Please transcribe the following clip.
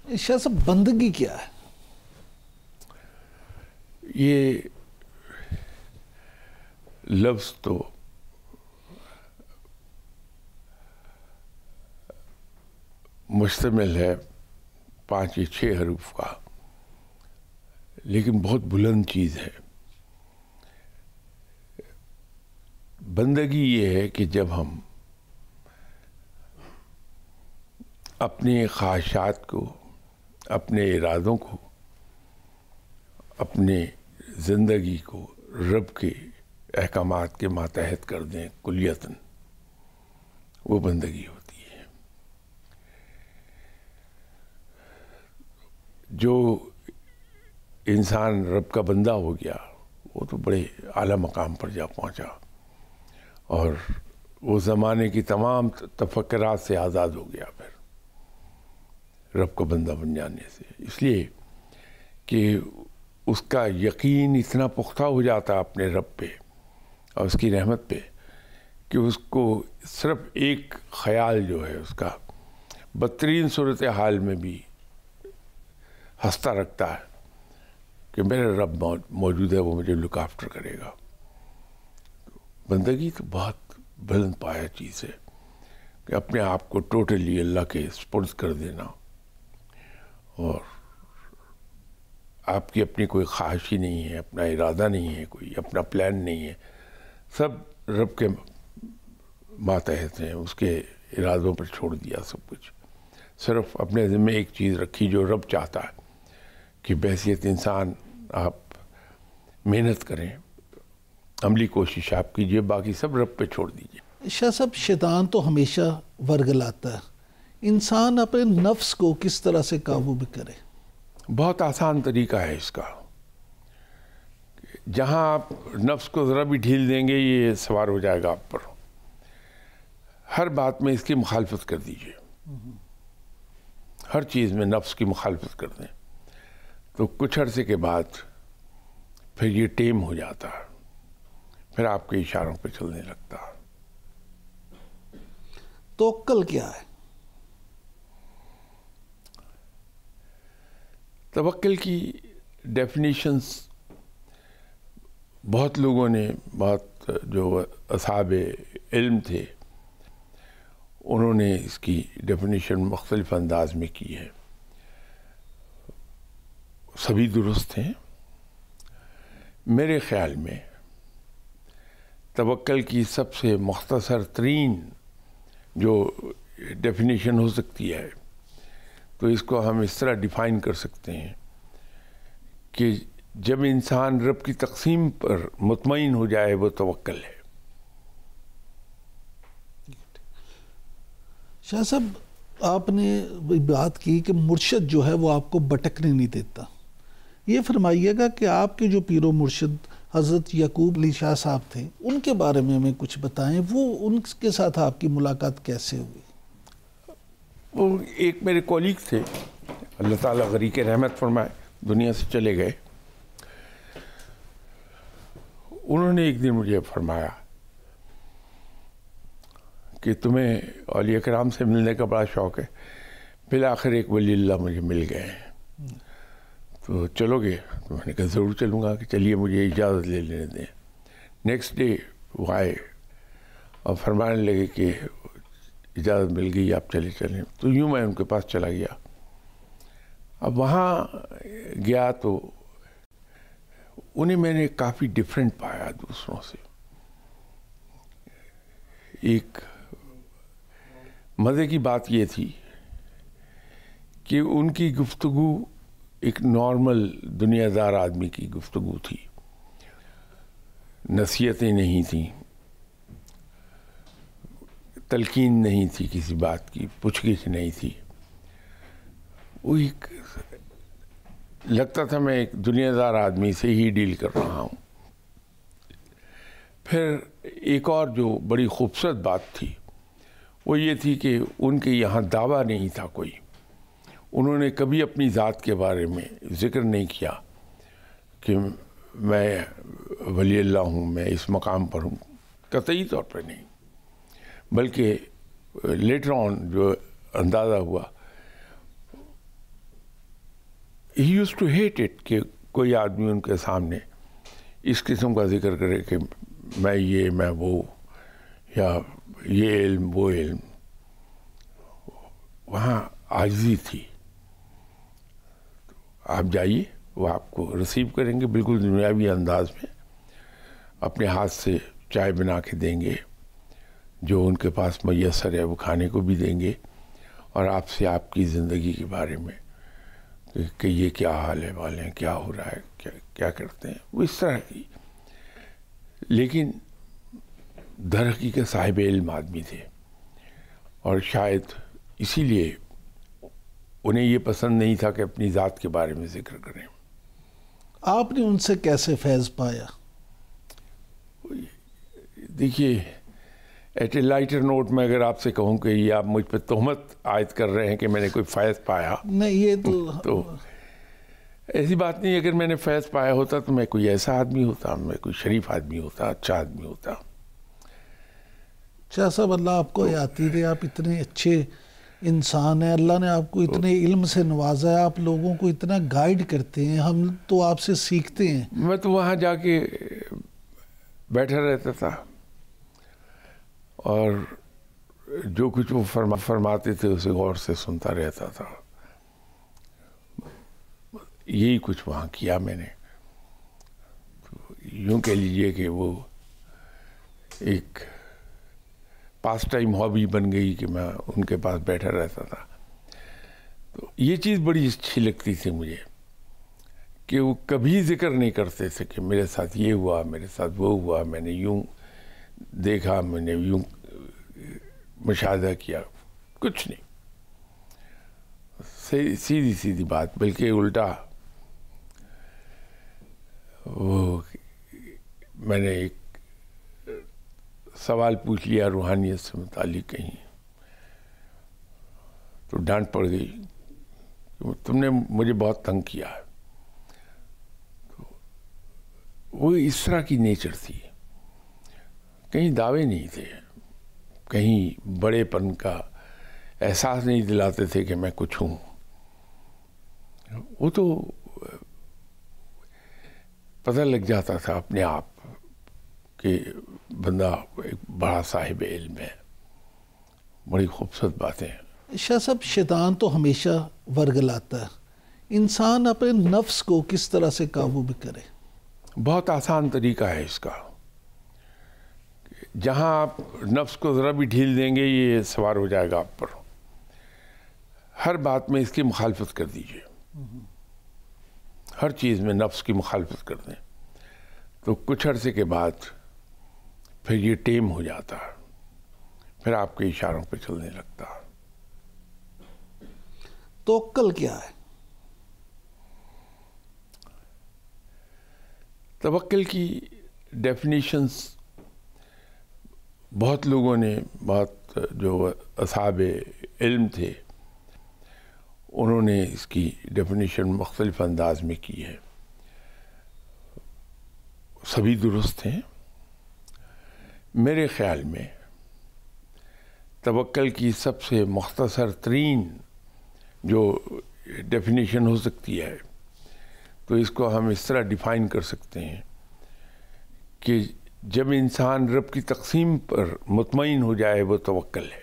شاہ صاحب بندگی کیا ہے؟ یہ لفظ تو مشتمل ہے 5 یا 6 حروف کا، لیکن بہت بلند چیز ہے۔ بندگی یہ ہے کہ جب ہم اپنے خواہشات کو، اپنے ارادوں کو، اپنے زندگی کو رب کے احکامات کے ماتحت کر دیں کلیتاً، وہ بندگی ہوتی ہے۔ جو انسان رب کا بندہ ہو گیا وہ تو بڑے اعلیٰ مقام پر جا پہنچا، اور وہ زمانے کی تمام تفکرات سے آزاد ہو گیا پھر رب کا بندہ بن جانے سے، اس لیے کہ اس کا یقین اتنا پختہ ہو جاتا اپنے رب پہ اور اس کی رحمت پہ کہ اس کو صرف ایک خیال جو ہے اس کا بدترین صورتحال میں بھی ہنستا رکھتا ہے کہ میرا رب موجود ہے، وہ مجھے لک آفٹر کرے گا۔ بندگی تو بہت بلند پایا چیز ہے کہ اپنے آپ کو ٹوٹلی اللہ کے سپرد کر دینا، اور آپ کی اپنی کوئی خواہش ہی نہیں ہے، اپنا ارادہ نہیں ہے، کوئی اپنا پلان نہیں ہے، سب رب کے ماتحت ہیں، اس کے ارادوں پر چھوڑ دیا سب کچھ، صرف اپنے ذمہ ایک چیز رکھی جو رب چاہتا ہے کہ بحیثیت انسان آپ محنت کریں، عملی کوشش آپ کیجئے، باقی سب رب پہ چھوڑ دیجئے۔ شاہ صاحب شیطان تو ہمیشہ ورگلاتا ہے، انسان اپنے نفس کو کس طرح سے قابو میں کرے؟ بہت آسان طریقہ ہے اس کا، جہاں آپ نفس کو ذرا بھی ڈھیل دیں گے یہ سوار ہو جائے گا آپ پر۔ ہر بات میں اس کی مخالفت کر دیجئے، ہر چیز میں نفس کی مخالفت کر دیں تو کچھ عرصے کے بعد پھر یہ ٹیم ہو جاتا ہے، پھر آپ کے اشاروں پہ چلنے لگتا ہے۔ توکل کیا ہے؟ توکل کی ڈیفینیشنز بہت لوگوں نے، بہت جو اصحاب علم تھے انہوں نے اس کی ڈیفینیشن مختلف انداز میں کی ہے، سبھی درست ہیں۔ میرے خیال میں توکل کی سب سے مختصر ترین جو ڈیفینیشن ہو سکتی ہے تو اس کو ہم اس طرح ڈیفائن کر سکتے ہیں کہ جب انسان رب کی تقسیم پر مطمئن ہو جائے وہ توکل ہے۔ شاہ صاحب آپ نے بات کی کہ مرشد جو ہے وہ آپ کو بھٹکنے نہیں دیتا، یہ فرمائیے گا کہ آپ کے جو پیر و مرشد حضرت یعقوب علی شاہ صاحب تھے ان کے بارے میں ہمیں کچھ بتائیں، وہ ان کے ساتھ آپ کی ملاقات کیسے ہوئی؟ وہ ایک میرے کولیگ تھے، اللہ تعالیٰ غریق رحمت فرمائے، دنیا سے چلے گئے۔ انہوں نے ایک دن مجھے فرمایا کہ تمہیں اولیاء کرام سے ملنے کا بڑا شوق ہے، بالآخر ایک ولی اللہ مجھے مل گئے ہیں، تو چلو گے؟ تو میں نے کہا ضرور چلوں گا، کہ چلیے مجھے اجازت لے لینے دیں۔ نیکسٹ ڈے وہ آئے اور فرمانے لگے کہ اجازت مل گئی، آپ چلیں۔ تو یوں میں ان کے پاس چلا گیا۔ اب وہاں گیا تو انہیں میں نے کافی ڈفرینٹ پایا دوسروں سے۔ ایک مزے کی بات یہ تھی کہ ان کی گفتگو ایک نارمل دنیا دار آدمی کی گفتگو تھی، نصیحتیں نہیں تھیں، تلقین نہیں تھی، کسی بات کی پوچھ گچھ نہیں تھی، وہ ایک لگتا تھا میں ایک دنیا دار آدمی سے ہی ڈیل کر رہا ہوں۔ پھر ایک اور جو بڑی خوبصورت بات تھی وہ یہ تھی کہ ان کے یہاں دعویٰ نہیں تھا کوئی، انہوں نے کبھی اپنی ذات کے بارے میں ذکر نہیں کیا کہ میں ولی اللہ ہوں، میں اس مقام پر ہوں، قطعی طور پر نہیں، بلکہ لیٹر آن جو اندازہ ہوا ہی یوز ٹو ہیٹ اٹ کہ کوئی آدمی ان کے سامنے اس قسم کا ذکر کرے کہ میں یہ میں وہ، یا یہ علم وہ علم. وہاں عاجزی تھی. آپ جائیے، وہ آپ کو ریسیو کریں گے بالکل دنیاوی انداز میں، اپنے ہاتھ سے چائے بنا کے دیں گے، جو ان کے پاس میسر ہے وہ کھانے کو بھی دیں گے، اور آپ سے آپ کی زندگی کے بارے میں کہ یہ کیا حال ہے والے ہیں، کیا ہو رہا ہے، کیا کرتے ہیں، وہ اس طرح کی. لیکن در حقیقت صاحب علم آدمی تھے، اور شاید اسی لیے انہیں یہ پسند نہیں تھا کہ اپنی ذات کے بارے میں ذکر کریں. آپ نے ان سے کیسے فیض پایا؟ دیکھیے، ایٹ اے لائٹر نوٹ میں اگر آپ سے کہوں کہ یہ آپ مجھ پہ تہمت عائد کر رہے ہیں کہ میں نے کوئی فیض پایا، نہیں، یہ تو ایسی بات نہیں. اگر میں نے فیض پایا ہوتا تو میں کوئی ایسا آدمی ہوتا، میں کوئی شریف آدمی ہوتا، اچھا آدمی ہوتا. شاہ صاحب، اللہ آپ کو یاتی دے، آپ اتنے اچھے انسان ہیں، اللہ نے آپ کو اتنے علم سے نوازا ہے، آپ لوگوں کو اتنا گائیڈ کرتے ہیں، ہم تو آپ سے سیکھتے ہیں. میں تو وہاں جا کے بیٹھا رہتا تھا، اور جو کچھ وہ فرماتے تھے اسے غور سے سنتا رہتا تھا. یہی کچھ وہاں کیا میں نے. یوں کہہ لیجئے کہ وہ ایک پاس ٹائم ہابی بن گئی کہ میں ان کے پاس بیٹھا رہتا تھا. تو یہ چیز بڑی اچھی لگتی تھی مجھے کہ وہ کبھی ذکر نہیں کرتے تھے کہ میرے ساتھ یہ ہوا، میرے ساتھ وہ ہوا، میں نے یوں دیکھا، میں نے یوں مشاہدہ کیا. کچھ نہیں، سیدھی سیدھی بات. بلکہ الٹا وہ میں نے ایک سوال پوچھ لیا روحانیت سے متعلق کہیں، تو ڈانٹ پڑ گئی کہ تم نے مجھے بہت تنگ کیا ہے. تو وہ اس طرح کی نیچر تھی. کہیں دعوے نہیں تھے، کہیں بڑے پن کا احساس نہیں دلاتے تھے کہ میں کچھ ہوں. وہ تو پتہ لگ جاتا تھا اپنے آپ کہ بندہ ایک بڑا صاحب علم ہے. بڑی خوبصورت باتیں ہیں. شاہ صاحب، شیطان تو ہمیشہ ورگلاتا ہے، انسان اپنے نفس کو کس طرح سے قابو میں کرے؟ بہت آسان طریقہ ہے اس کا. جہاں آپ نفس کو ذرا بھی ڈھیل دیں گے یہ سوار ہو جائے گا آپ پر. ہر بات میں اس کی مخالفت کر دیجئے، ہر چیز میں نفس کی مخالفت کر دیں، تو کچھ عرصے کے بعد پھر یہ ٹیم ہو جاتا ہے، پھر آپ کے اشاروں پہ چلنے لگتا ہے. توکل کیا ہے؟ توکل کی ڈیفینیشنز بہت لوگوں نے، بہت جو اصحاب علم تھے انہوں نے اس کی ڈیفینیشن مختلف انداز میں کی ہے. سبھی درست ہیں. میرے خیال میں توکل کی سب سے مختصر ترین جو ڈیفینیشن ہو سکتی ہے، تو اس کو ہم اس طرح ڈیفائن کر سکتے ہیں کہ جب انسان رب کی تقسیم پر مطمئن ہو جائے وہ توکل ہے.